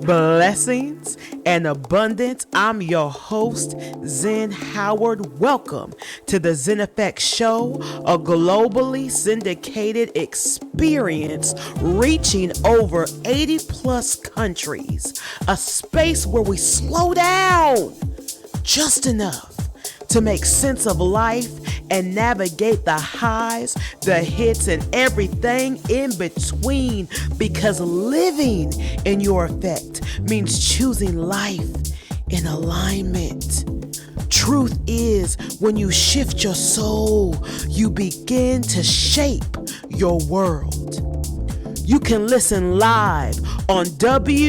blessings, and abundance. I'm your host, Zen Howard. Welcome to the Zen Effect Show, a globally syndicated experience reaching over 80 plus countries. A space where we slow down just enough to make sense of life and navigate the highs, the hits, and everything in between, because living in your effect means choosing life in alignment. Truth is, when you shift your soul, you begin to shape your world. You can listen live on WJWR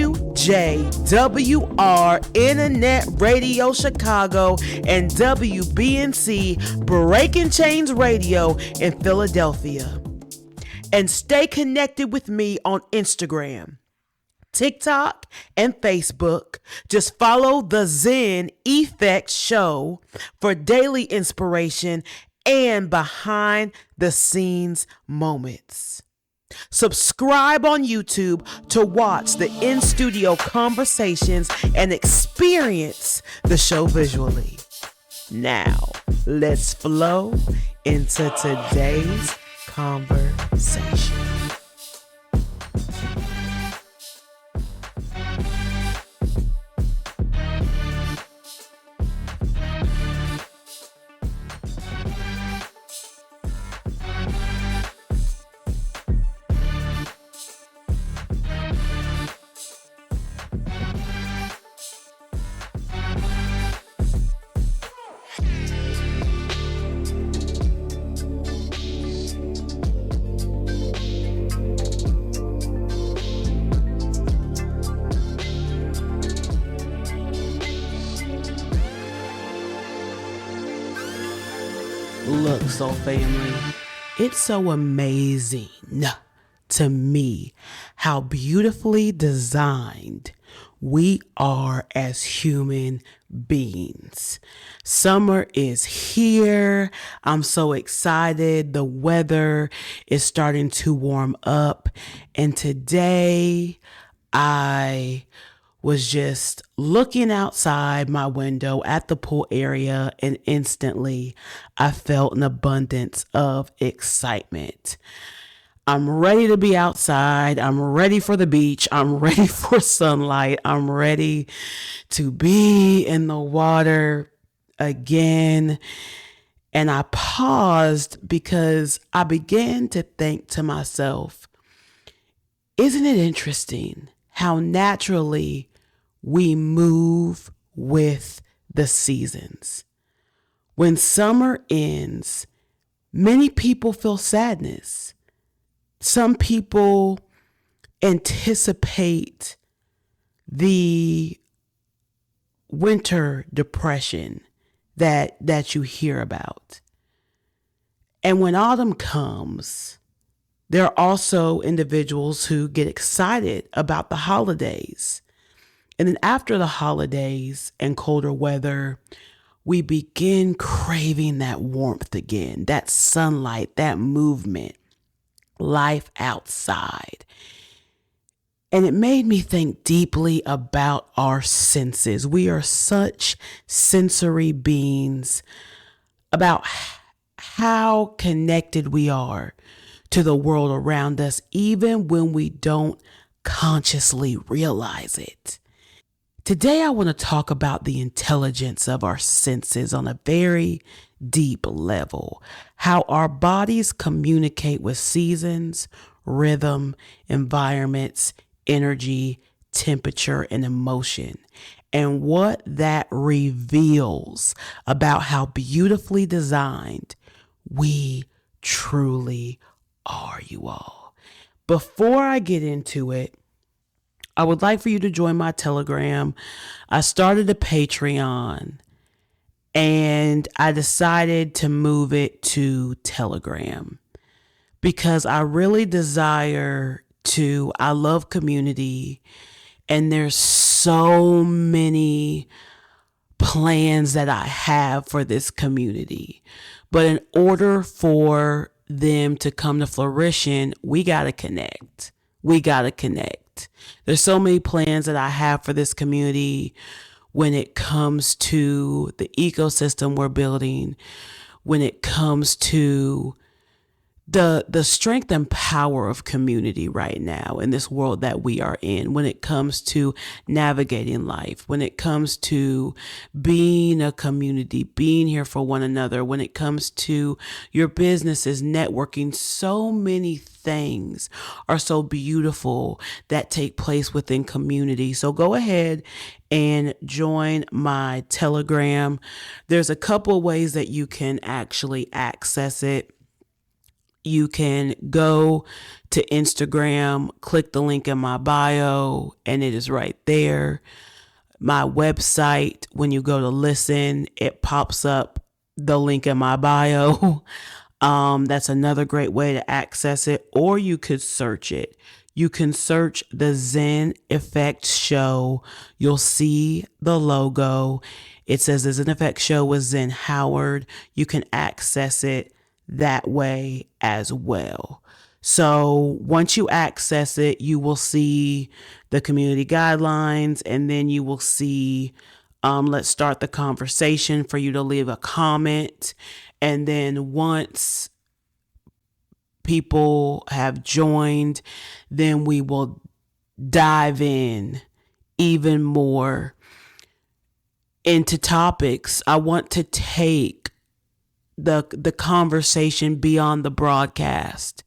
Internet Radio Chicago and WBNC Breaking Chains Radio in Philadelphia. And stay connected with me on Instagram, TikTok, and Facebook. Just follow the Zen Effect Show for daily inspiration and behind the scenes moments. Subscribe on YouTube to watch the in-studio conversations and experience the show visually. Now, let's flow into today's conversation. Look, soul family, it's so amazing to me how beautifully designed we are as human beings. Summer is here. I'm so excited. The weather is starting to warm up. And today I was just looking outside my window at the pool area, and instantly I felt an abundance of excitement. I'm ready to be outside. I'm ready for the beach. I'm ready for sunlight. I'm ready to be in the water again. And I paused because I began to think to myself, isn't it interesting how naturally we move with the seasons? When summer ends, many people feel sadness. Some people anticipate the winter depression that you hear about. And when autumn comes, there are also individuals who get excited about the holidays. And then after the holidays and colder weather, we begin craving that warmth again, that sunlight, that movement, life outside. And it made me think deeply about our senses. We are such sensory beings, about how connected we are to the world around us, even when we don't consciously realize it. Today, I want to talk about the intelligence of our senses on a very deep level, how our bodies communicate with seasons, rhythm, environments, energy, temperature, and emotion, and what that reveals about how beautifully designed we truly are, you all. Before I get into it, I would like for you to join my Telegram. I started a Patreon and I decided to move it to Telegram because I really desire I love community, and there's so many plans that I have for this community. But in order for them to come to fruition, we got to connect. connect. There's so many plans that I have for this community when it comes to the ecosystem we're building, when it comes to the strength and power of community right now in this world that we are in, when it comes to navigating life, when it comes to being a community, being here for one another, when it comes to your businesses, networking. So many things are so beautiful that take place within community. So go ahead and join my Telegram. There's a couple ways that you can actually access it. You can go to Instagram, click the link in my bio, and it is right there. My website, when you go to listen, it pops up the link in my bio. That's another great way to access it, or you could search it. You can search the Zen Effect Show. You'll see the logo. It says the Zen Effect Show with Zen Howard. You can access it that way as well. So once you access it, you will see the community guidelines, and then you will see let's start the conversation for you to leave a comment. And then once people have joined, then we will dive in even more into topics. I want to take the conversation beyond the broadcast,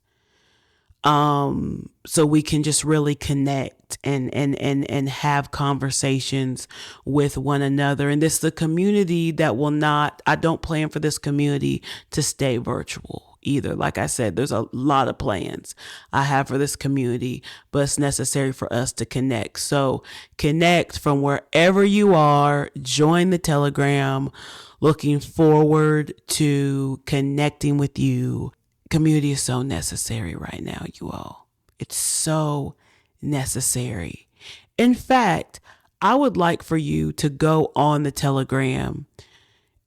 so we can just really connect and have conversations with one another. And this is a community that will not, I don't plan for this community to stay virtual either. Like I said, there's a lot of plans I have for this community, but it's necessary for us to connect. So connect from wherever you are, join the Telegram. Looking forward to connecting with you. Community is so necessary right now, you all. It's so necessary. In fact, I would like for you to go on the Telegram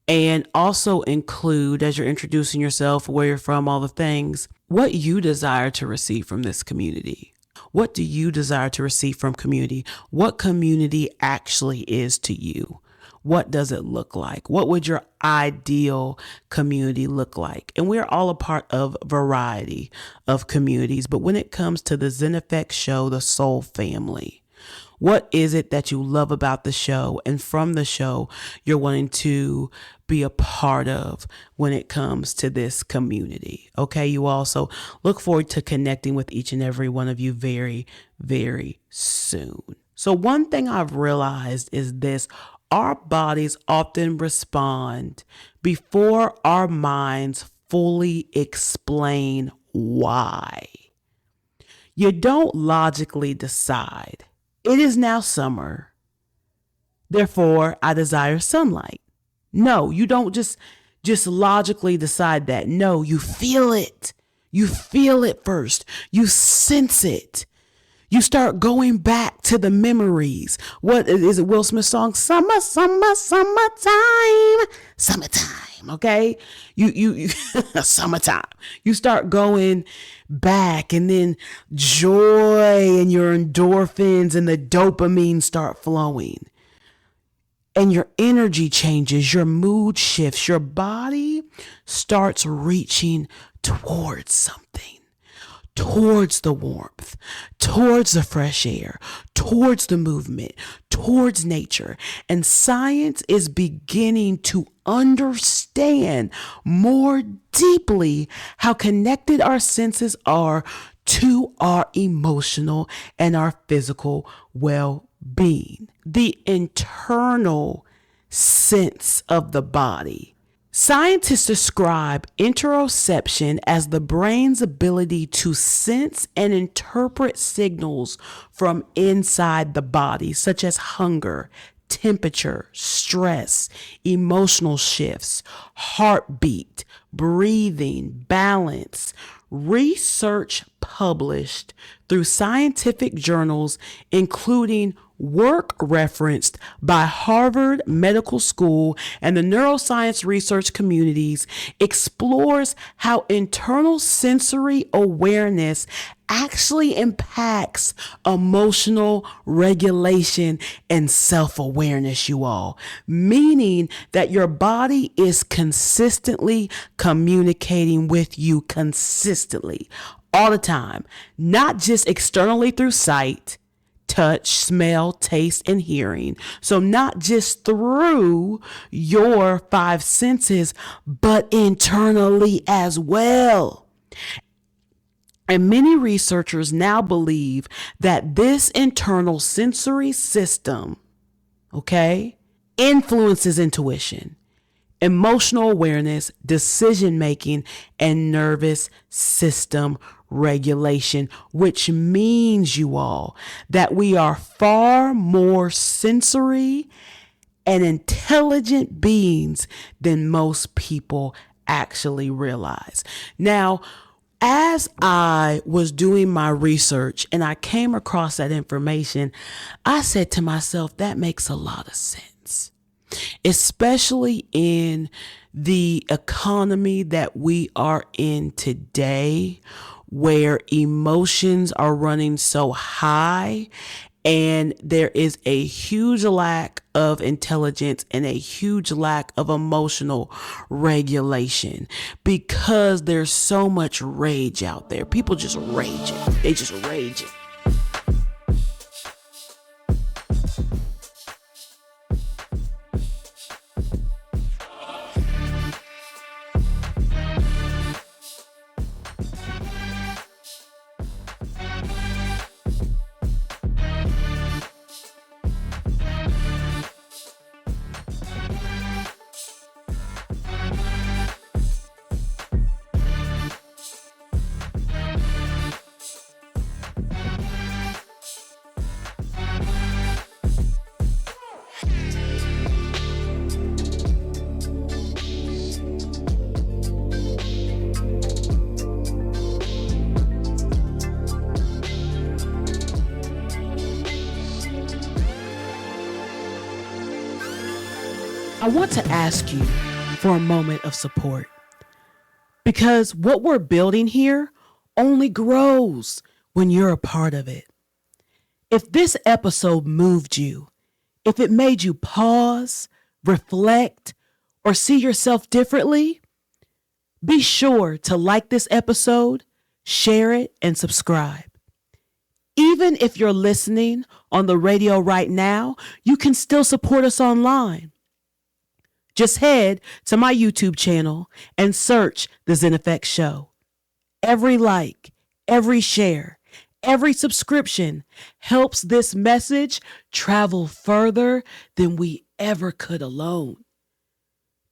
and also include, as you're introducing yourself, where you're from, all the things, what you desire to receive from this community. What do you desire to receive from community? What community actually is to you? What does it look like? What would your ideal community look like? And we're all a part of a variety of communities. But when it comes to the Zen Effect Show, the Soul Family, what is it that you love about the show, and from the show you're wanting to be a part of when it comes to this community? Okay, you also look forward to connecting with each and every one of you very, very soon. So one thing I've realized is this: our bodies often respond before our minds fully explain why. You don't logically decide, it is now summer, therefore I desire sunlight. No, you don't just logically decide that. No, you feel it. You feel it first. You sense it. You start going back to the memories. What is it? Will Smith song? Summer, summer, summertime, summertime. Okay. You summertime. You start going back, and then joy and your endorphins and the dopamine start flowing, and your energy changes, your mood shifts, your body starts reaching towards something. Towards the warmth, towards the fresh air, towards the movement, towards nature. And science is beginning to understand more deeply how connected our senses are to our emotional and our physical well-being. The internal sense of the body. Scientists describe interoception as the brain's ability to sense and interpret signals from inside the body, such as hunger, temperature, stress, emotional shifts, heartbeat, breathing, balance. Research published through scientific journals, including work referenced by Harvard Medical School and the neuroscience research communities explores how internal sensory awareness actually impacts emotional regulation and self-awareness, you all. Meaning that your body is consistently communicating with you consistently, all the time, not just externally through sight, touch, smell, taste, and hearing. So not just through your five senses, but internally as well. And many researchers now believe that this internal sensory system, influences intuition, emotional awareness, decision making, and nervous system regulation, which means, you all, that we are far more sensory and intelligent beings than most people actually realize. Now, as I was doing my research and I came across that information, I said to myself, that makes a lot of sense, especially in the economy that we are in today, where emotions are running so high and there is a huge lack of intelligence and a huge lack of emotional regulation because there's so much rage out there. People just raging. They just raging. I want to ask you for a moment of support, because what we're building here only grows when you're a part of it. If this episode moved you, if it made you pause, reflect, or see yourself differently, be sure to like this episode, share it, and subscribe. Even if you're listening on the radio right now, you can still support us online. Just head to my YouTube channel and search the Zen Effect Show. Every like, every share, every subscription helps this message travel further than we ever could alone.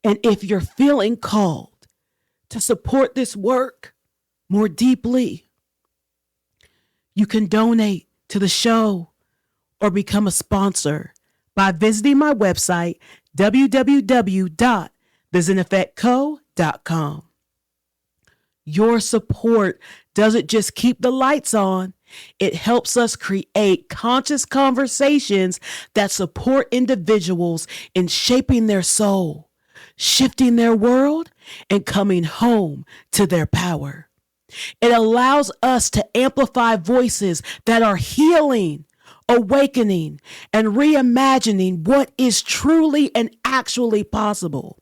And if you're feeling called to support this work more deeply, you can donate to the show or become a sponsor by visiting my website, www.thezeneffectco.com. Your support doesn't just keep the lights on, it helps us create conscious conversations that support individuals in shaping their soul, shifting their world, and coming home to their power. It allows us to amplify voices that are healing, awakening, and reimagining what is truly and actually possible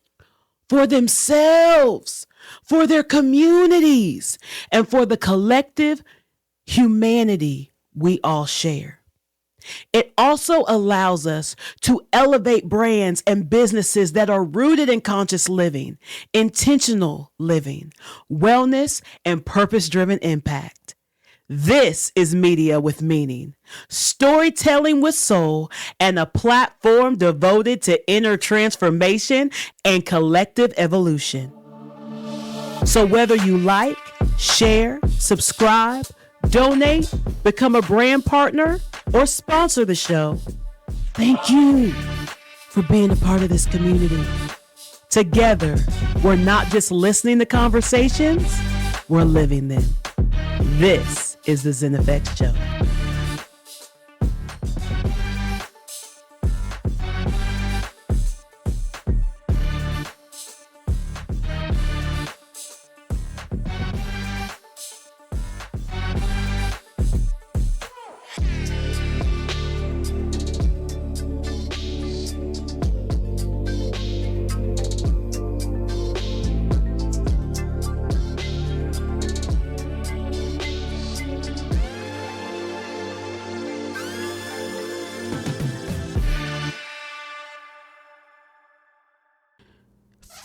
for themselves, for their communities, and for the collective humanity we all share. It also allows us to elevate brands and businesses that are rooted in conscious living, intentional living, wellness, and purpose-driven impact. This is media with meaning, storytelling with soul, and a platform devoted to inner transformation and collective evolution. So whether you like, share, subscribe, donate, become a brand partner, or sponsor the show, thank you for being a part of this community. Together, we're not just listening to conversations, we're living them. This is the Zen Effect Show.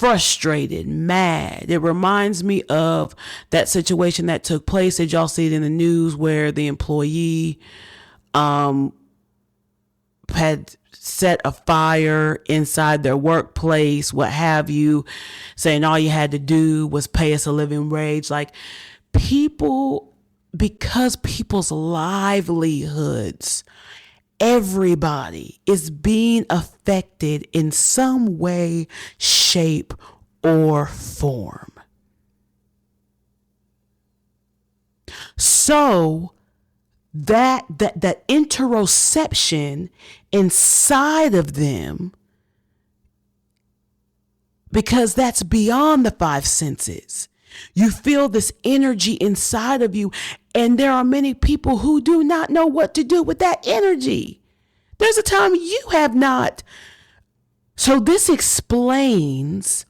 frustrated, mad. It reminds me of that situation that took place. Did y'all see it in the news where the employee had set a fire inside their workplace, what have you, saying all you had to do was pay us a living wage? Like, people, because people's livelihoods, everybody is being affected in some way, shape, or form. So that interoception inside of them, because that's beyond the five senses. You feel this energy inside of you, and there are many people who do not know what to do with that energy. There's a time you have not. So this explains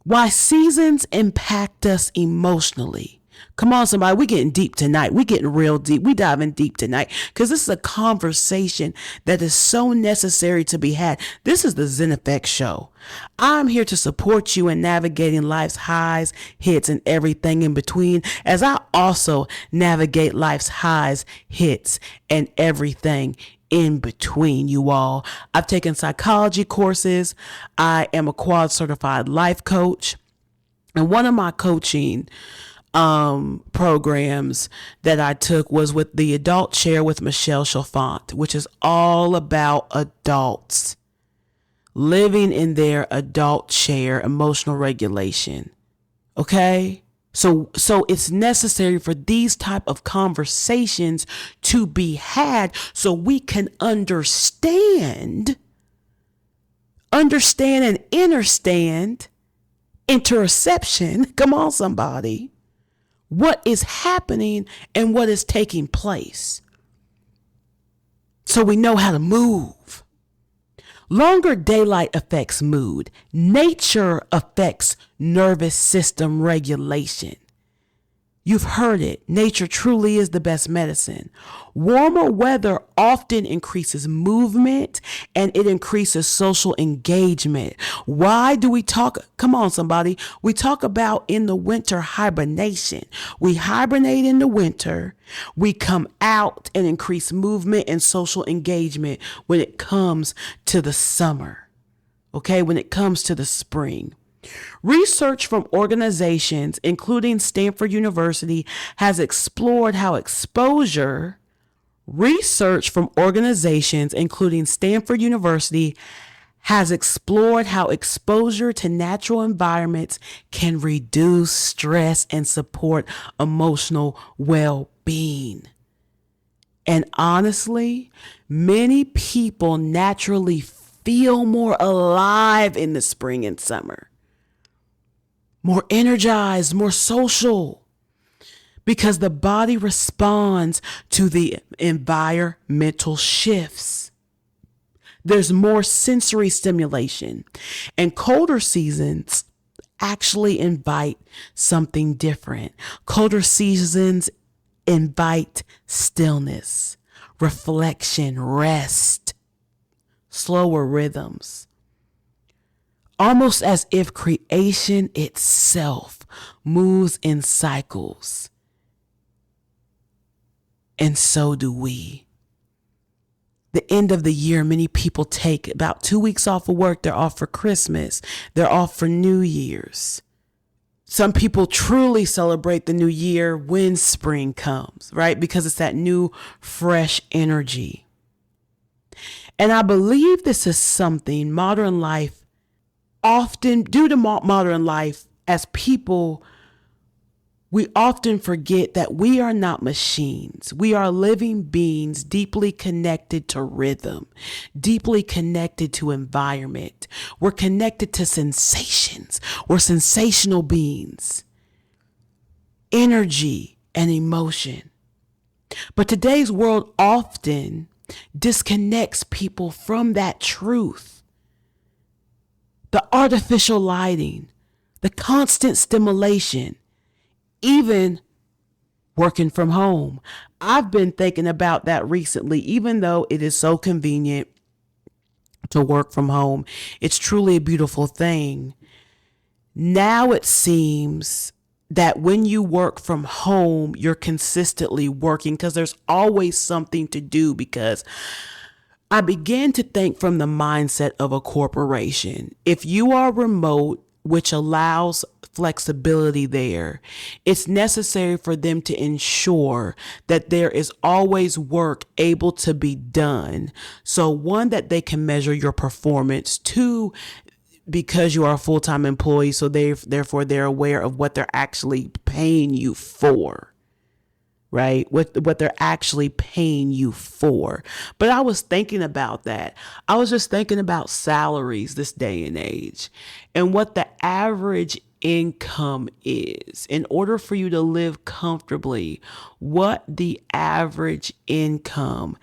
why seasons impact us emotionally. Come on, somebody. We're getting deep tonight. We're getting real deep. We diving deep tonight because this is a conversation that is so necessary to be had. This is the Zen Effect Show. I'm here to support you in navigating life's highs, hits, and everything in between, as I also navigate life's highs, hits, and everything in between, you all. I've taken psychology courses. I am a quad certified life coach. And one of my coaching programs that I took was with the Adult Chair with Michelle Chalfant, which is all about adults living in their adult chair, emotional regulation. Okay? So it's necessary for these type of conversations to be had so we can understand and understand interoception. Come on, somebody. What is happening and what is taking place, so we know how to move. Longer daylight affects mood. Nature affects nervous system regulation. You've heard it. Nature truly is the best medicine. Warmer weather often increases movement and it increases social engagement. Why do we talk? Come on, somebody. We talk about in the winter hibernation. We hibernate in the winter. We come out and increase movement and social engagement when it comes to the summer. Okay, when it comes to the spring. Research from organizations, including Stanford University, has explored how exposure to natural environments can reduce stress and support emotional well-being. And honestly, many people naturally feel more alive in the spring and summer. More energized, more social, because the body responds to the environmental shifts. There's more sensory stimulation, and colder seasons actually invite something different. Colder seasons invite stillness, reflection, rest, slower rhythms. Almost as if creation itself moves in cycles. And so do we. The end of the year, many people take about 2 weeks off of work. They're off for Christmas. They're off for New Year's. Some people truly celebrate the new year when spring comes, right? Because it's that new, fresh energy. And I believe this is something modern life, often due to modern life, as people, we often forget that we are not machines. We are living beings deeply connected to rhythm, deeply connected to environment. We're connected to sensations. We're sensational beings, energy and emotion. But today's world often disconnects people from that truth. The artificial lighting, the constant stimulation, even working from home. I've been thinking about that recently, even though it is so convenient to work from home. It's truly a beautiful thing. Now it seems that when you work from home, you're consistently working because there's always something to do. Because I began to think from the mindset of a corporation. If you are remote, which allows flexibility there, it's necessary for them to ensure that there is always work able to be done. So, one, that they can measure your performance. Two, because you are a full-time employee, so therefore they're aware of what they're actually paying you for, right? What they're actually paying you for. But I was thinking about that. I was just thinking about salaries this day and age and what the average income is in order for you to live comfortably, what the average income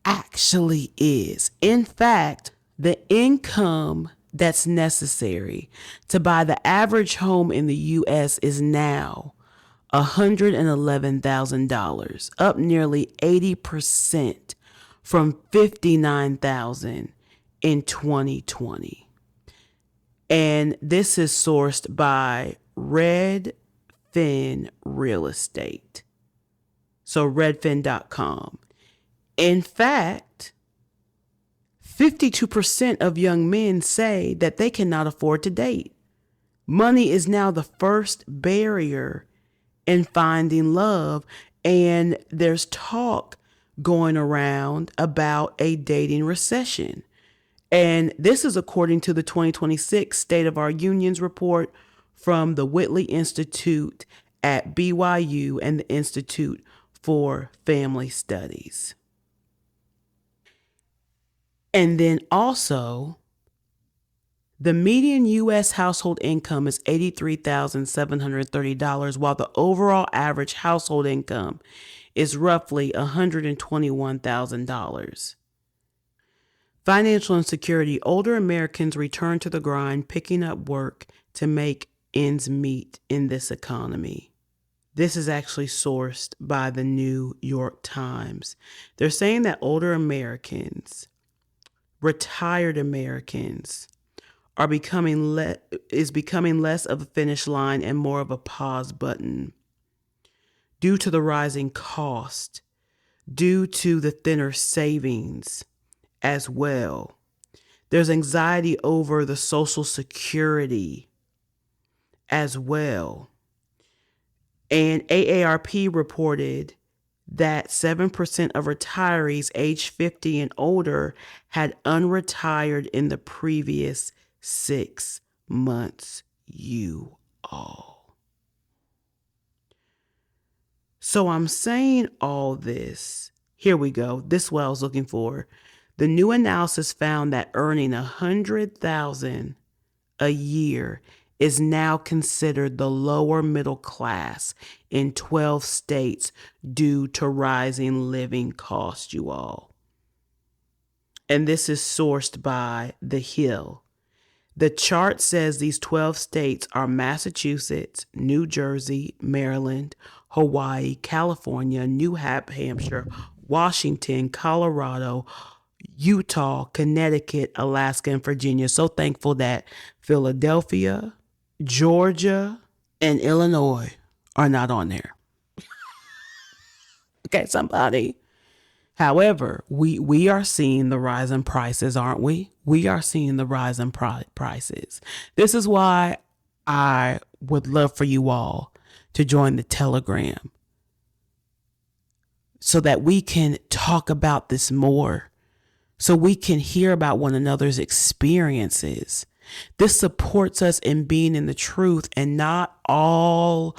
actually is. In fact, the income that's necessary to buy the average home in the U.S. is now $111,000, up nearly 80% from $59,000 in 2020. And this is sourced by Redfin Real Estate. So redfin.com. In fact, 52% of young men say that they cannot afford to date. Money is now the first barrier in finding love, and there's talk going around about a dating recession. And this is according to the 2026 State of Our Unions report from the Whitley Institute at BYU and the Institute for Family Studies. And then also, the median U.S. household income is $83,730, while the overall average household income is roughly $121,000. Financial insecurity. Older Americans return to the grind, picking up work to make ends meet in this economy. This is actually sourced by the New York Times. They're saying that older Americans, retired Americans, are becoming less of a finish line and more of a pause button due to the rising cost, due to the thinner savings as well. There's anxiety over the Social Security as well. And AARP reported that 7% of retirees age 50 and older had unretired in the previous 6 months, you all. So I'm saying all this. Here we go. This is what I was looking for. The new analysis found that earning $100,000 a year is now considered the lower middle class in 12 states due to rising living costs, you all. And this is sourced by The Hill. The chart says these 12 states are Massachusetts, New Jersey, Maryland, Hawaii, California, New Hampshire, Washington, Colorado, Utah, Connecticut, Alaska, and Virginia. So thankful that Philadelphia, Georgia, and Illinois are not on there. Okay, somebody. However, we are seeing the rise in prices, aren't we? We are seeing the rise in prices. This is why I would love for you all to join the Telegram so that we can talk about this more, so we can hear about one another's experiences. This supports us in being in the truth and not all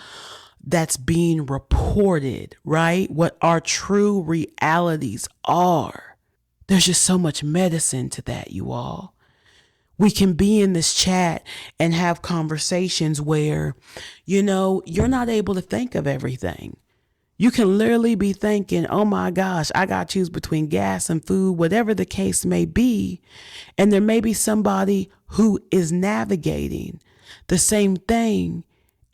that's being reported, right? What our true realities are. There's just so much medicine to that, you all. We can be in this chat and have conversations where, you're not able to think of everything. You can literally be thinking, oh my gosh, I got to choose between gas and food, whatever the case may be. And there may be somebody who is navigating the same thing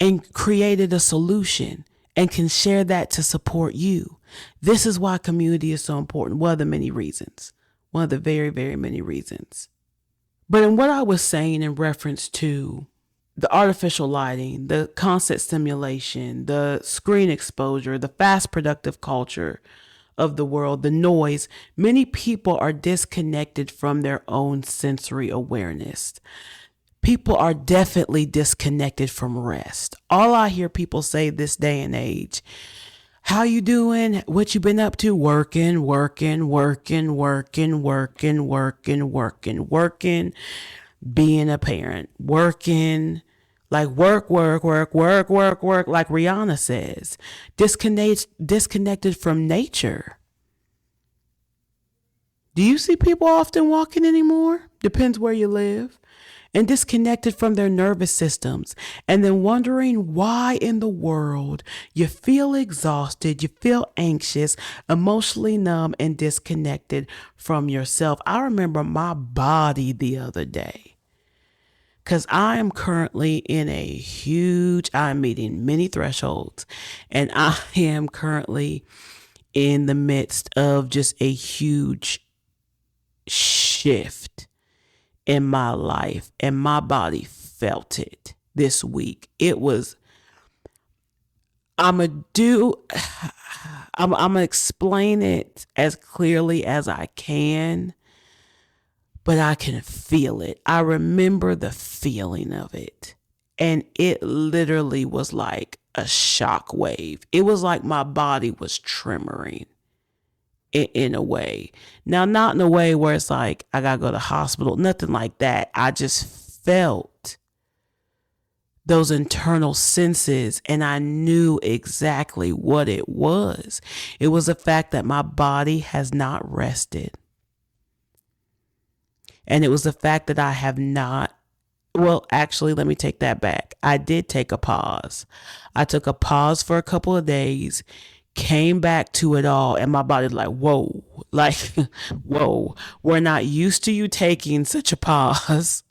and created a solution and can share that to support you. This is why community is so important. One of the many reasons. One of the very, very many reasons. But in what I was saying in reference to the artificial lighting, the constant stimulation, the screen exposure, the fast productive culture of the world, the noise, many people are disconnected from their own sensory awareness. People are definitely disconnected from rest. All I hear people say this day and age, how you doing? What you been up to? Working, working, working, working, working, working, working, working, being a parent, working, like work, work, work, work, work, work, like Rihanna says. Disconnected from nature. Do you see people often walking anymore? Depends where you live. And disconnected from their nervous systems, and then wondering why in the world you feel exhausted, you feel anxious, emotionally numb, and disconnected from yourself. I remember my body the other day because I am currently I'm meeting many thresholds, and I am currently in the midst of just a huge shift in my life, and my body felt it this week. It was, I'm gonna explain it as clearly as I can, but I can feel it. I remember the feeling of it, and it literally was like a shock wave. It was like my body was tremoring in a way. Now, not in a way where it's like I gotta go to the hospital, nothing like that. I just felt those internal senses, and I knew exactly what it was. It was the fact that my body has not rested. And it was the fact that I have not, well, actually, let me take that back. I did take a pause. I took a pause for a couple of days, came back to it all, and my body's like, whoa, like, whoa, we're not used to you taking such a pause.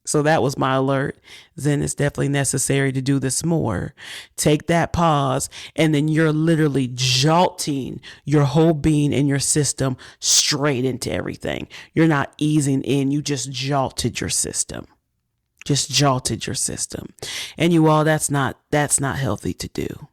So that was my alert. Zen, it's definitely necessary to do this more. Take that pause, and then you're literally jolting your whole being and your system straight into everything. You're not easing in, you just jolted your system. Just jolted your system. And you all, that's not healthy to do.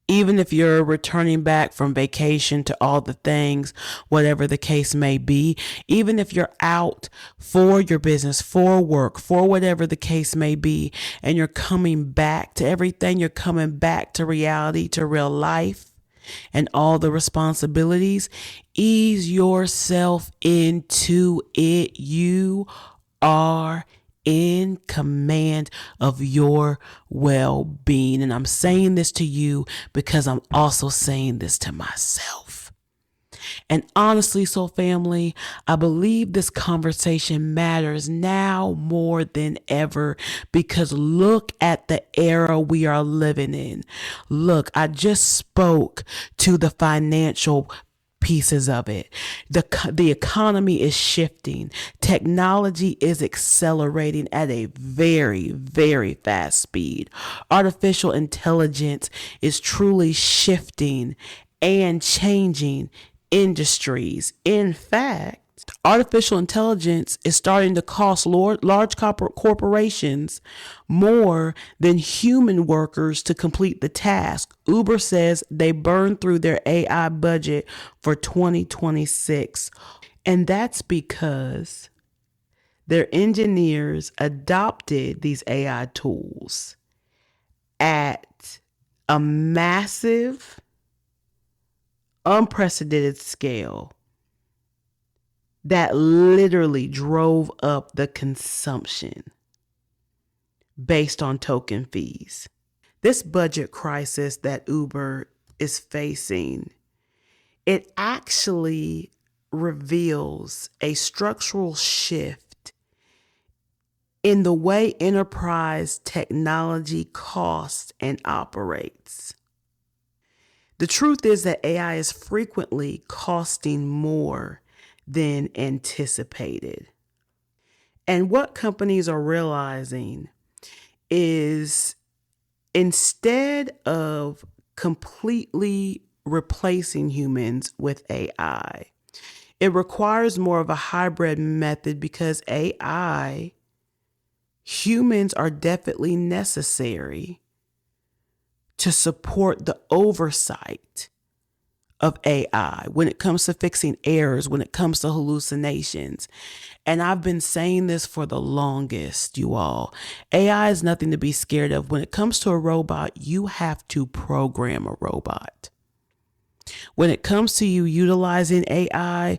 Even if you're returning back from vacation to all the things, whatever the case may be, even if you're out for your business, for work, for whatever the case may be, and you're coming back to everything, you're coming back to reality, to real life, and all the responsibilities, ease yourself into it. You are in command of your well-being. And I'm saying this to you because I'm also saying this to myself. And honestly, so family, I believe this conversation matters now more than ever, because look at the era we are living in. Look, I just spoke to the financial pieces of it. The economy is shifting. Technology is accelerating at a very, very fast speed. Artificial intelligence is truly shifting and changing industries. In fact, artificial intelligence is starting to cost large corporations more than human workers to complete the task. Uber says they burned through their AI budget for 2026. And that's because their engineers adopted these AI tools at a massive, unprecedented scale that literally drove up the consumption based on token fees. This budget crisis that Uber is facing, it actually reveals a structural shift in the way enterprise technology costs and operates. The truth is that AI is frequently costing more than anticipated. And what companies are realizing is, instead of completely replacing humans with AI, it requires more of a hybrid method, because AI Humans are definitely necessary to support the oversight of AI when it comes to fixing errors, when it comes to hallucinations. And I've been saying this for the longest, you all. AI is nothing to be scared of. When it comes to a robot, you have to program a robot. When it comes to you utilizing AI,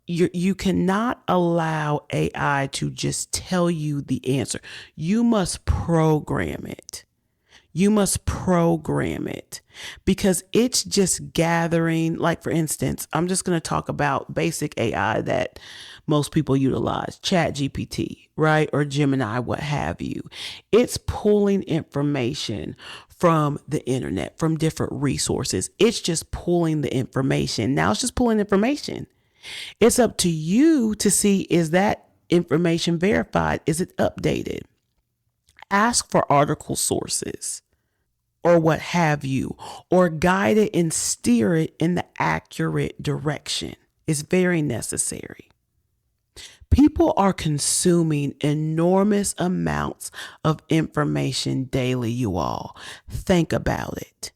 you cannot allow AI to just tell you the answer. You must program it. You must program it because it's just gathering. Like, for instance, I'm just going to talk about basic AI that most people utilize, Chat GPT, right? Or Gemini, what have you. It's pulling information from the internet, from different resources. It's just pulling the information. Now it's just pulling information. It's up to you to see, is that information verified? Is it updated? Ask for article sources or what have you, or guide it and steer it in the accurate direction. It's very necessary. People are consuming enormous amounts of information daily, you all. Think about it.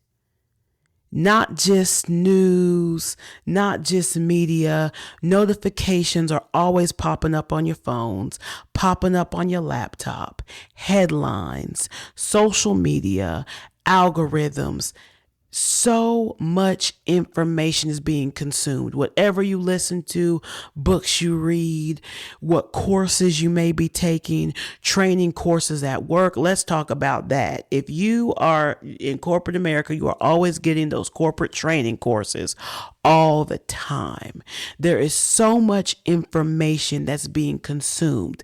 Not just news, not just media. Notifications are always popping up on your phones, popping up on your laptop, headlines, social media, algorithms. So much information is being consumed. Whatever you listen to, books you read, what courses you may be taking, training courses at work. Let's talk about that. If you are in corporate America, you are always getting those corporate training courses all the time. There is so much information that's being consumed.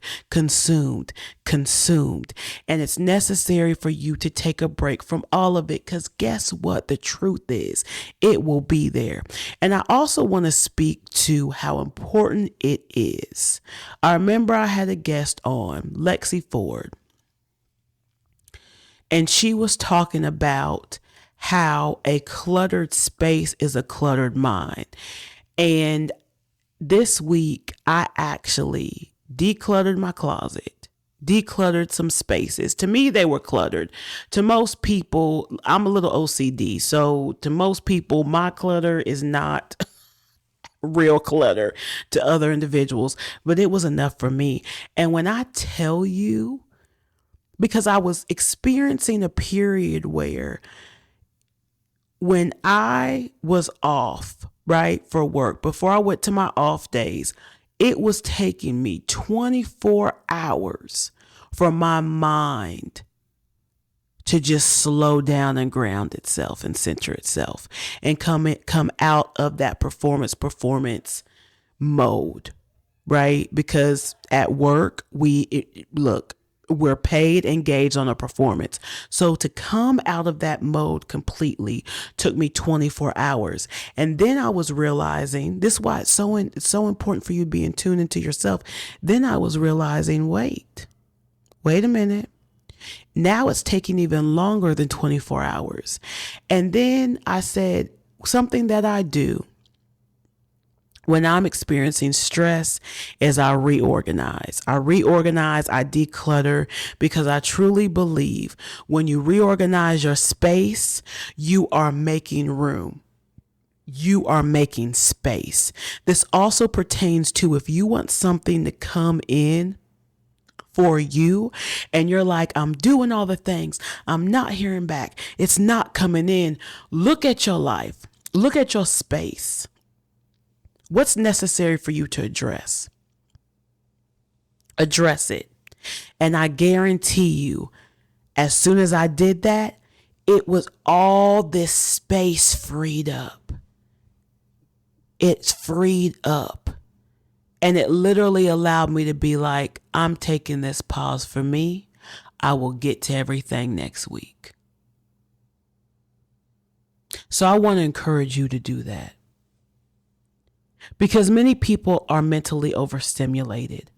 And it's necessary for you to take a break from all of it, because guess what? The truth is, it will be there. And I also want to speak to how important it is. I remember I had a guest on, Lexi Ford, and she was talking about how a cluttered space is a cluttered mind. And this week, I actually decluttered my closet, decluttered some spaces. To me, they were cluttered. To most people, I'm a little OCD. So to most people, my clutter is not real clutter to other individuals, but it was enough for me. And when I tell you, because I was experiencing a period where when I was off, right, for work, before I went to my off days, it was taking me 24 hours for my mind to just slow down and ground itself and center itself and come out of that performance mode, right? Because at work, we're paid, engaged on a performance. So to come out of that mode completely took me 24 hours. And then I was realizing, this is why it's so important for you to be in tune into yourself. Then I was realizing, wait a minute. Now it's taking even longer than 24 hours. And then I said, something that I do when I'm experiencing stress is I reorganize, I declutter, because I truly believe when you reorganize your space, you are making room. You are making space. This also pertains to if you want something to come in for you and you're like, I'm doing all the things, I'm not hearing back, it's not coming in. Look at your life. Look at your space. What's necessary for you to address? Address it. And I guarantee you, as soon as I did that, it was all this space freed up. It's freed up. And it literally allowed me to be like, I'm taking this pause for me. I will get to everything next week. So I want to encourage you to do that. Because many people are mentally overstimulated.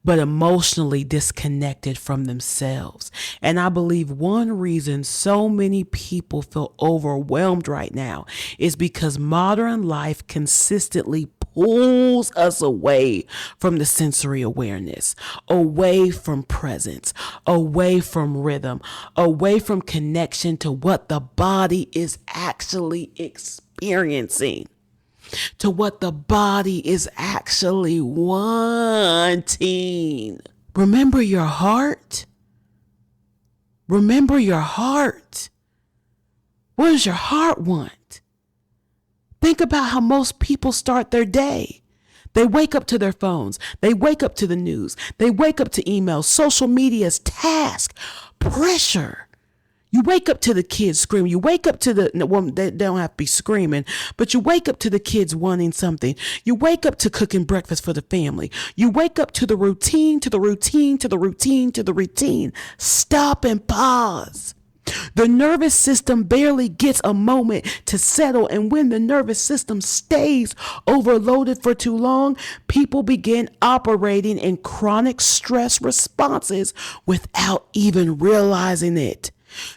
but emotionally disconnected from themselves. And I believe one reason so many people feel overwhelmed right now is because modern life consistently pulls us away from the sensory awareness, away from presence, away from rhythm, away from connection to what the body is actually experiencing, to what the body is actually wanting. Remember your heart. Remember your heart. What does your heart want? Think about how most people start their day. They wake up to their phones. They wake up to the news. They wake up to emails, social media's task, pressure. You wake up to the kids screaming. You wake up to they don't have to be screaming, but you wake up to the kids wanting something. You wake up to cooking breakfast for the family. You wake up to the routine, to the routine, to the routine, to the routine. Stop and pause. The nervous system barely gets a moment to settle, and when the nervous system stays overloaded for too long, people begin operating in chronic stress responses without even realizing it.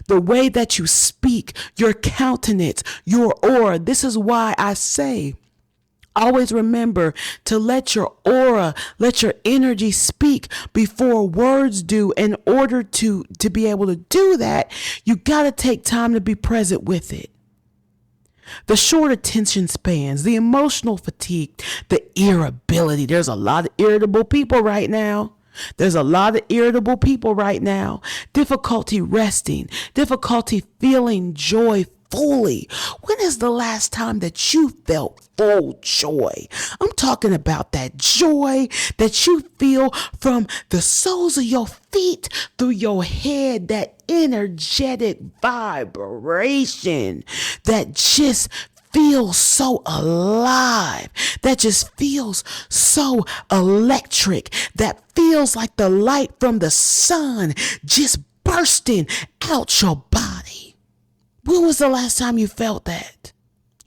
The way that you speak, your countenance, your aura. This is why I say, always remember to let your aura, let your energy speak before words do. In order to be able to do that, you got to take time to be present with it. The short attention spans, the emotional fatigue, the irritability. There's a lot of irritable people right now. Difficulty resting, difficulty feeling joy fully. When is the last time that you felt full joy? I'm talking about that joy that you feel from the soles of your feet through your head, that energetic vibration that just feels so alive, that just feels so electric, that feels like the light from the sun just bursting out your body. When was the last time you felt that?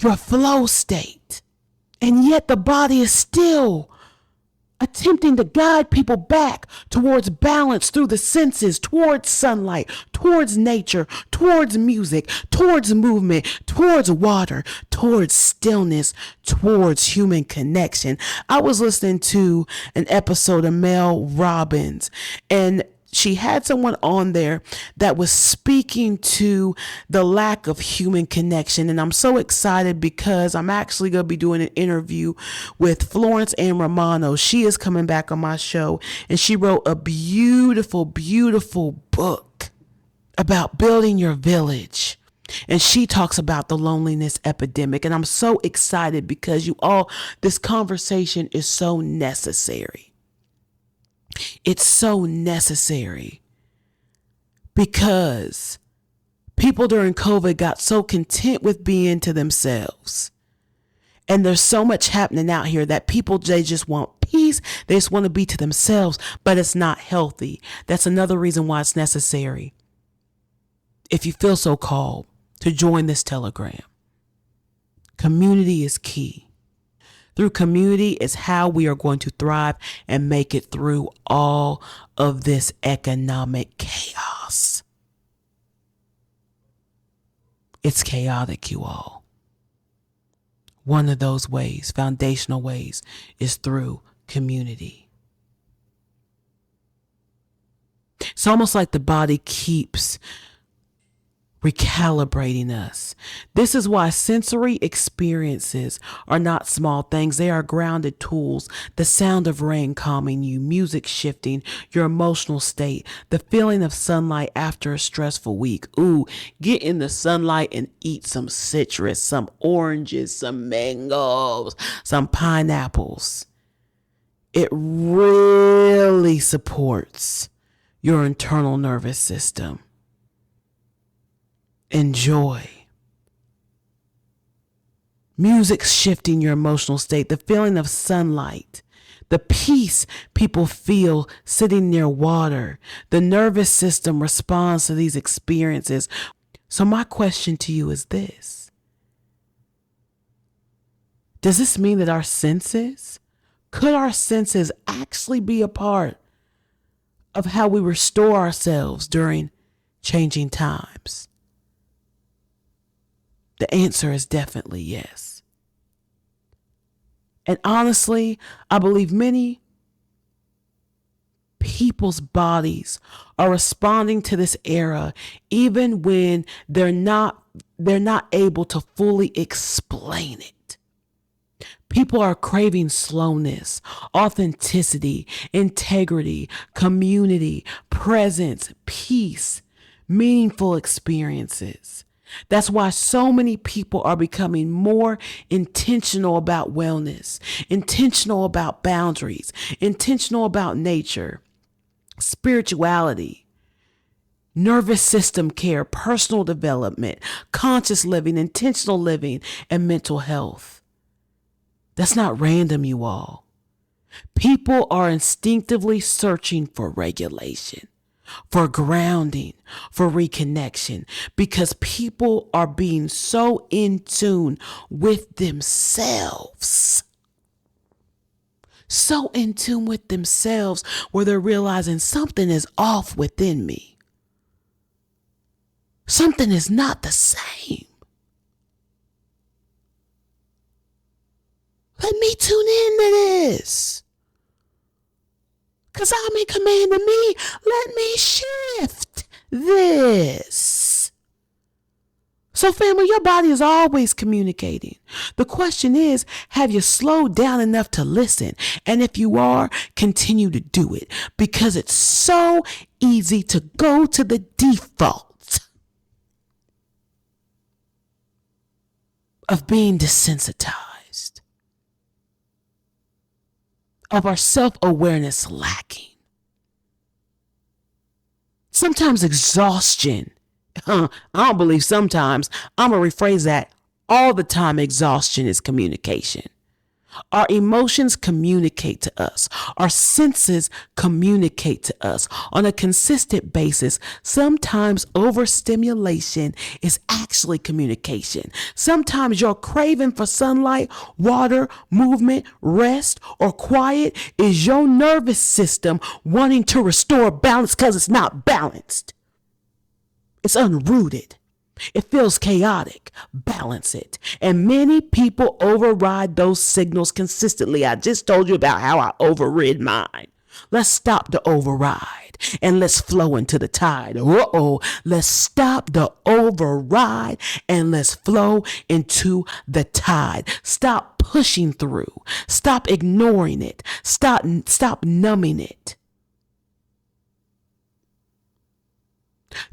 Your flow state. And yet the body is still attempting to guide people back towards balance through the senses, towards sunlight, towards nature, towards music, towards movement, towards water, towards stillness, towards human connection. I was listening to an episode of Mel Robbins, and she had someone on there that was speaking to the lack of human connection. And I'm so excited because I'm actually going to be doing an interview with Florence Ann Romano. She is coming back on my show, and she wrote a beautiful, beautiful book about building your village. And she talks about the loneliness epidemic. And I'm so excited because this conversation is so necessary. It's so necessary because people during COVID got so content with being to themselves. And there's so much happening out here that people, they just want peace. They just want to be to themselves, but it's not healthy. That's another reason why it's necessary, if you feel so called, to join this Telegram. Community is key. Through community is how we are going to thrive and make it through all of this economic chaos. It's chaotic, you all. One of those ways, foundational ways, is through community. It's almost like the body keeps recalibrating us. This is why sensory experiences are not small things. They are grounded tools. The sound of rain calming you, music shifting your emotional state, the feeling of sunlight after a stressful week. Ooh, get in the sunlight and eat some citrus, some oranges, some mangoes, some pineapples. It really supports your internal nervous system. Enjoy. Music shifting your emotional state, the feeling of sunlight, the peace people feel sitting near water. The nervous system responds to these experiences. So my question to you is this. Does this mean that could our senses actually be a part of how we restore ourselves during changing times? The answer is definitely yes. And honestly, I believe many people's bodies are responding to this era even when they're not able to fully explain it. People are craving slowness, authenticity, integrity, community, presence, peace, meaningful experiences. That's why so many people are becoming more intentional about wellness, intentional about boundaries, intentional about nature, spirituality, nervous system care, personal development, conscious living, intentional living, and mental health. That's not random, you all. People are instinctively searching for regulation, for grounding, for reconnection, because people are being so in tune with themselves. So in tune with themselves where they're realizing something is off within me. Something is not the same. Let me tune into this. Because I'm in command of me. Let me shift this. So family, your body is always communicating. The question is, have you slowed down enough to listen? And if you are, continue to do it. Because it's so easy to go to the default of being desensitized, of our self-awareness lacking. Sometimes exhaustion. I don't believe sometimes. I'm going to rephrase that. All the time, exhaustion is communication. Our emotions communicate to us. Our senses communicate to us on a consistent basis. Sometimes overstimulation is actually communication. Sometimes your craving for sunlight, water, movement, rest, or quiet is your nervous system wanting to restore balance because it's not balanced. It's unrooted. It feels chaotic. Balance it. And many people override those signals consistently. I just told you about how I overrid mine. Let's stop the override and let's flow into the tide. Let's stop the override and let's flow into the tide. Stop pushing through. Stop ignoring it. Stop numbing it.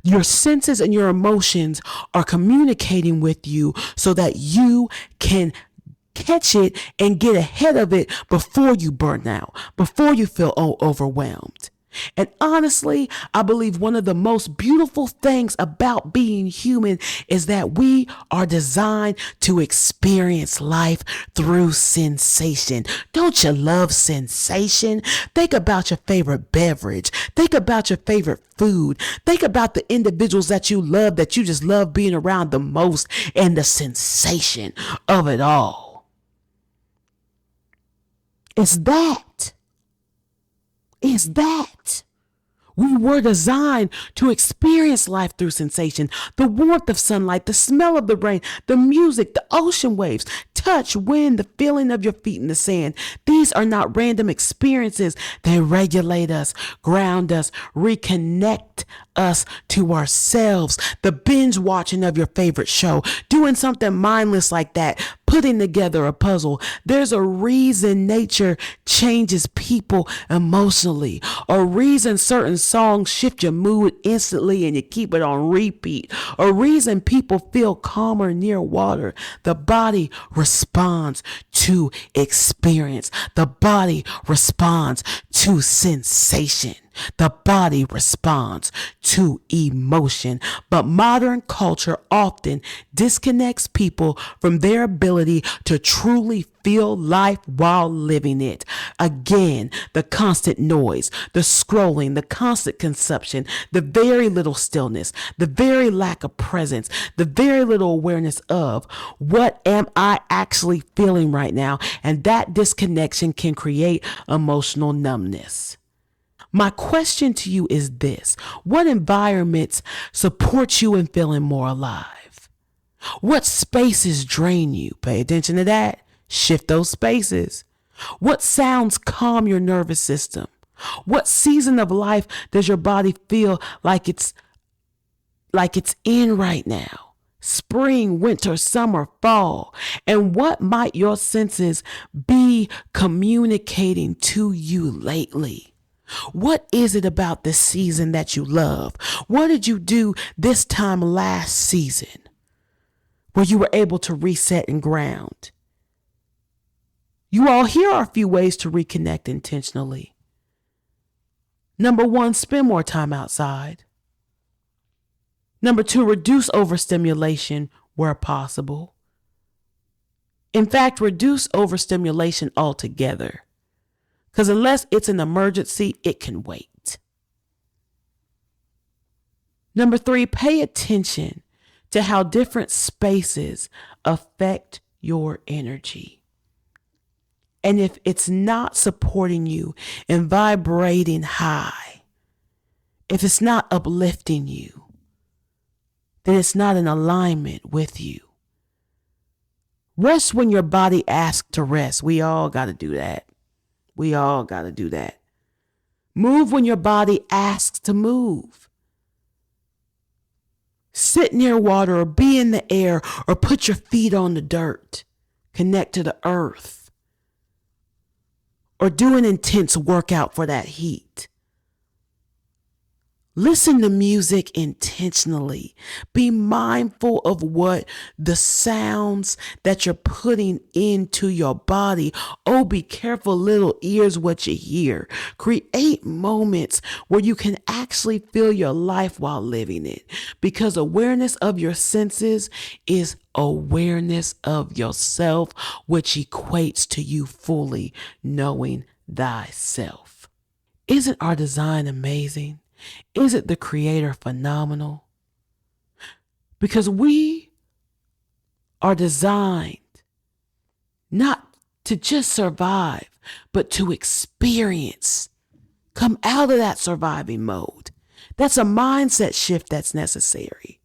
Your senses and your emotions are communicating with you so that you can catch it and get ahead of it before you burn out, before you feel overwhelmed. And honestly, I believe one of the most beautiful things about being human is that we are designed to experience life through sensation. Don't you love sensation? Think about your favorite beverage. Think about your favorite food. Think about the individuals that you love, that you just love being around the most, and the sensation of it all. It's that. We were designed to experience life through sensation. The warmth of sunlight, the smell of the rain, the music, the ocean waves, touch, wind, the feeling of your feet in the sand. These are not random experiences. They regulate us, ground us, reconnect us to ourselves. The binge watching of your favorite show, doing something mindless like that, putting together a puzzle. There's a reason nature changes people emotionally, a reason certain songs shift your mood instantly and you keep it on repeat, a reason people feel calmer near water. The body responds to experience. The body responds to sensation. The body responds to emotion. But modern culture often disconnects people from their ability to truly feel life while living it. Again, the constant noise, the scrolling, the constant consumption, the very little stillness, the very lack of presence, the very little awareness of what am I actually feeling right now. And that disconnection can create emotional numbness. My question to you is this: what environments support you in feeling more alive? What spaces drain you? Pay attention to that. Shift those spaces. What sounds calm your nervous system? What season of life does your body feel like it's in right now? Spring, winter, summer, fall. And what might your senses be communicating to you lately? What is it about this season that you love? What did you do this time last season where you were able to reset and ground? You all, here are a few ways to reconnect intentionally. Number 1, spend more time outside. Number 2, reduce overstimulation where possible. In fact, reduce overstimulation altogether. Because unless it's an emergency, it can wait. Number 3, pay attention to how different spaces affect your energy. And if it's not supporting you and vibrating high, if it's not uplifting you, then it's not in alignment with you. Rest when your body asks to rest. We all got to do that. Move when your body asks to move. Sit near water or be in the air or put your feet on the dirt. Connect to the earth. Or do an intense workout for that heat. Listen to music intentionally. Be mindful of what the sounds that you're putting into your body. Oh, be careful, little ears, what you hear. Create moments where you can actually feel your life while living it. Because awareness of your senses is awareness of yourself, which equates to you fully knowing thyself. Isn't our design amazing? Isn't the Creator phenomenal? Because we are designed not to just survive, but to experience. Come out of that surviving mode. That's a mindset shift that's necessary.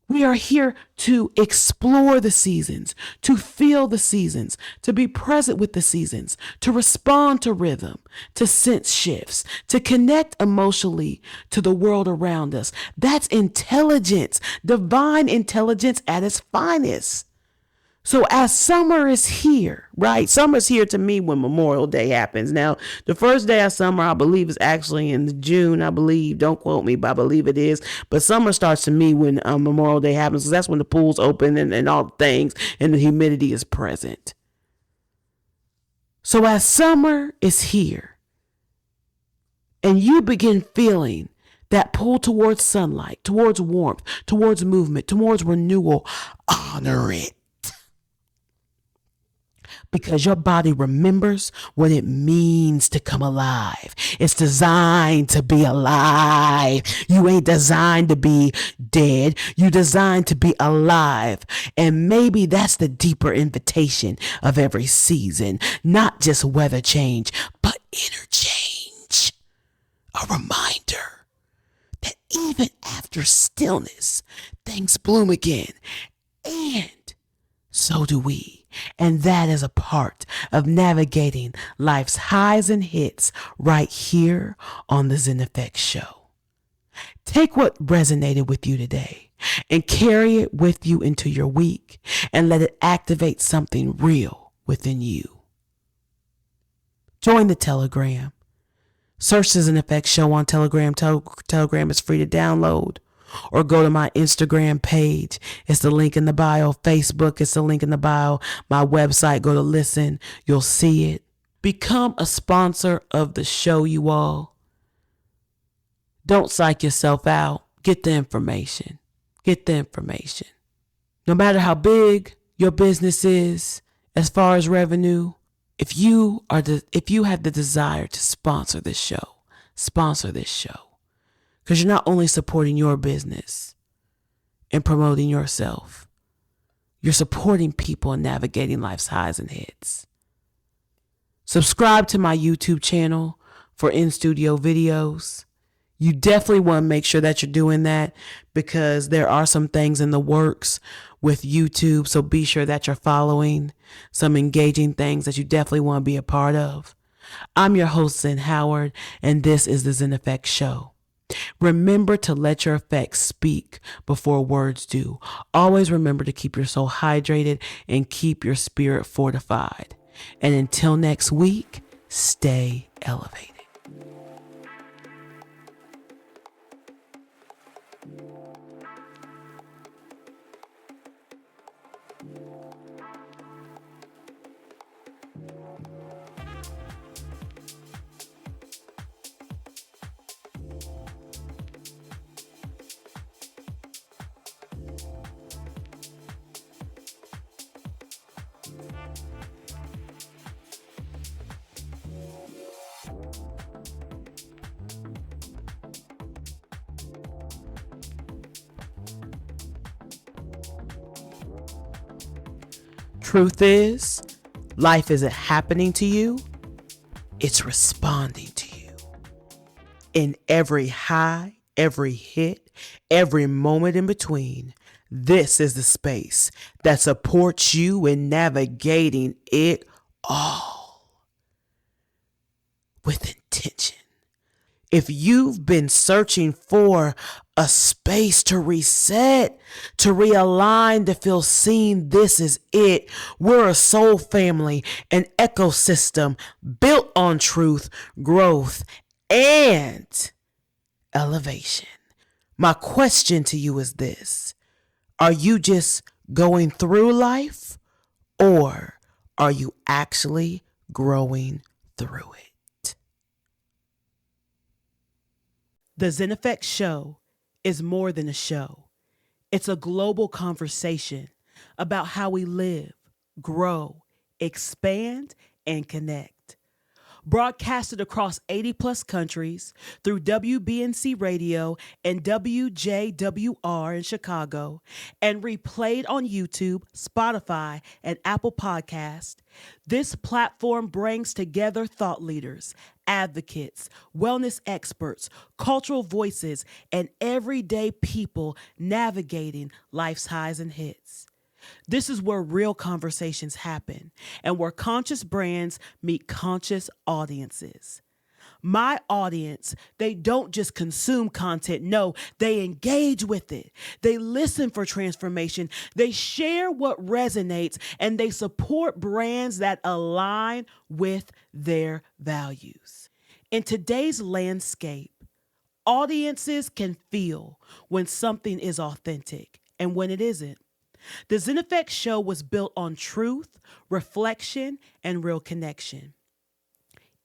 We are here to explore the seasons, to feel the seasons, to be present with the seasons, to respond to rhythm, to sense shifts, to connect emotionally to the world around us. That's intelligence, divine intelligence at its finest. So as summer is here, right? Summer's here to me when Memorial Day happens. Now, the first day of summer, I believe, is actually in June, I believe. Don't quote me, but I believe it is. But summer starts to me when Memorial Day happens, because that's when the pools open and all the things, and the humidity is present. So as summer is here, and you begin feeling that pull towards sunlight, towards warmth, towards movement, towards renewal, honor it. Because your body remembers what it means to come alive. It's designed to be alive. You ain't designed to be dead. You're designed to be alive. And maybe that's the deeper invitation of every season. Not just weather change, but inner change. A reminder that even after stillness, things bloom again. And so do we. And that is a part of navigating life's highs and hits right here on the Zen Effect Show. Take what resonated with you today and carry it with you into your week and let it activate something real within you. Join the Telegram. Search the Zen Effect Show on Telegram. Telegram is free to download. Or go to my Instagram page. It's the link in the bio. Facebook, it's the link in the bio. My website, go to listen. You'll see it. Become a sponsor of the show, you all. Don't psych yourself out. Get the information. No matter how big your business is, as far as revenue, if you have the desire to sponsor this show. Because you're not only supporting your business and promoting yourself, you're supporting people and navigating life's highs and hits. Subscribe to my YouTube channel for in-studio videos. You definitely want to make sure that you're doing that because there are some things in the works with YouTube. So be sure that you're following some engaging things that you definitely want to be a part of. I'm your host, Zen Howard, and this is the Zen Effect Show. Remember to let your effects speak before words do. Always remember to keep your soul hydrated and keep your spirit fortified. And until next week, stay elevated. Truth is, life isn't happening to you, it's responding to you. In every high, every hit, every moment in between, this is the space that supports you in navigating it all with intention. If you've been searching for a space to reset, to realign, to feel seen, this is it. We're a soul family, an ecosystem built on truth, growth, and elevation. My question to you is this: are you just going through life, or are you actually growing through it? The Zen Effect Show is more than a show. It's a global conversation about how we live, grow, expand, and connect. Broadcasted across 80 plus countries through WBNC Radio and WJWR in Chicago, and replayed on YouTube, Spotify, and Apple Podcast. This platform brings together thought leaders, advocates, wellness experts, cultural voices, and everyday people navigating life's highs and hits. This is where real conversations happen and where conscious brands meet conscious audiences. My audience, they don't just consume content. No, they engage with it. They listen for transformation. They share what resonates, and they support brands that align with their values. In today's landscape, audiences can feel when something is authentic and when it isn't. The Zen Effect Show was built on truth, reflection, and real connection.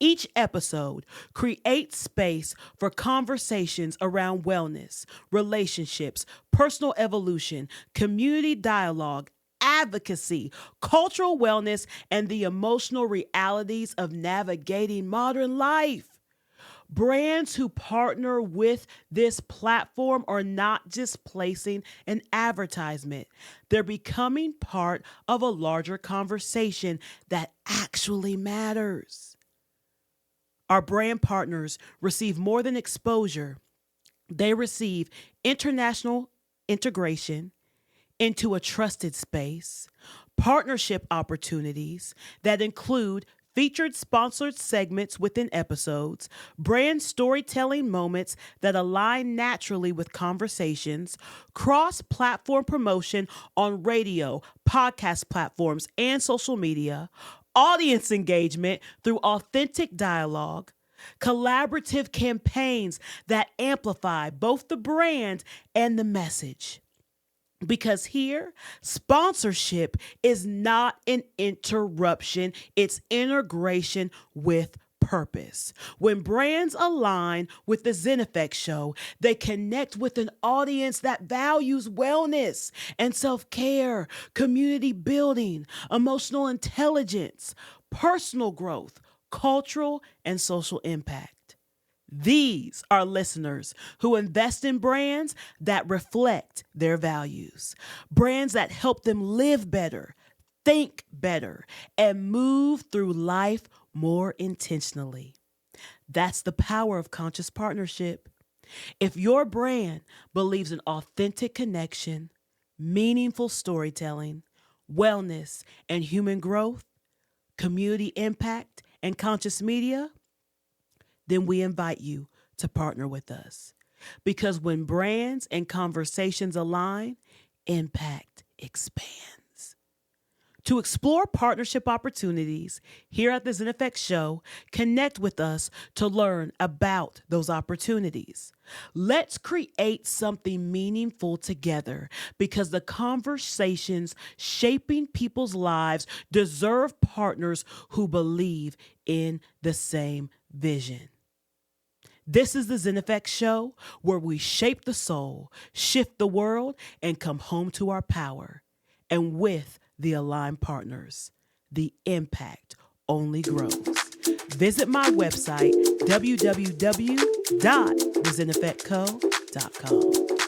Each episode creates space for conversations around wellness, relationships, personal evolution, community dialogue, advocacy, cultural wellness, and the emotional realities of navigating modern life. Brands who partner with this platform are not just placing an advertisement. They're becoming part of a larger conversation that actually matters. Our brand partners receive more than exposure. They receive international integration into a trusted space, partnership opportunities that include featured sponsored segments within episodes, brand storytelling moments that align naturally with conversations, cross-platform promotion on radio, podcast platforms, and social media, audience engagement through authentic dialogue, collaborative campaigns that amplify both the brand and the message. Because here, sponsorship is not an interruption, it's integration with purpose. When brands align with the Zen Effect Show, they connect with an audience that values wellness and self-care, community building, emotional intelligence, personal growth, cultural and social impact. These are listeners who invest in brands that reflect their values, brands that help them live better, think better, and move through life more intentionally. That's the power of conscious partnership. If your brand believes in authentic connection, meaningful storytelling, wellness, and human growth, community impact, and conscious media, then we invite you to partner with us. Because when brands and conversations align, impact expands. To explore partnership opportunities here at the Zen Effect Show, connect with us to learn about those opportunities. Let's create something meaningful together because the conversations shaping people's lives deserve partners who believe in the same vision. This is the Zen Effect Show, where we shape the soul, shift the world, and come home to our power. And with the aligned partners, the impact only grows. Visit my website, www.thezeneffectco.com.